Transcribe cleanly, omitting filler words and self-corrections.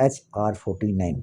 HR49،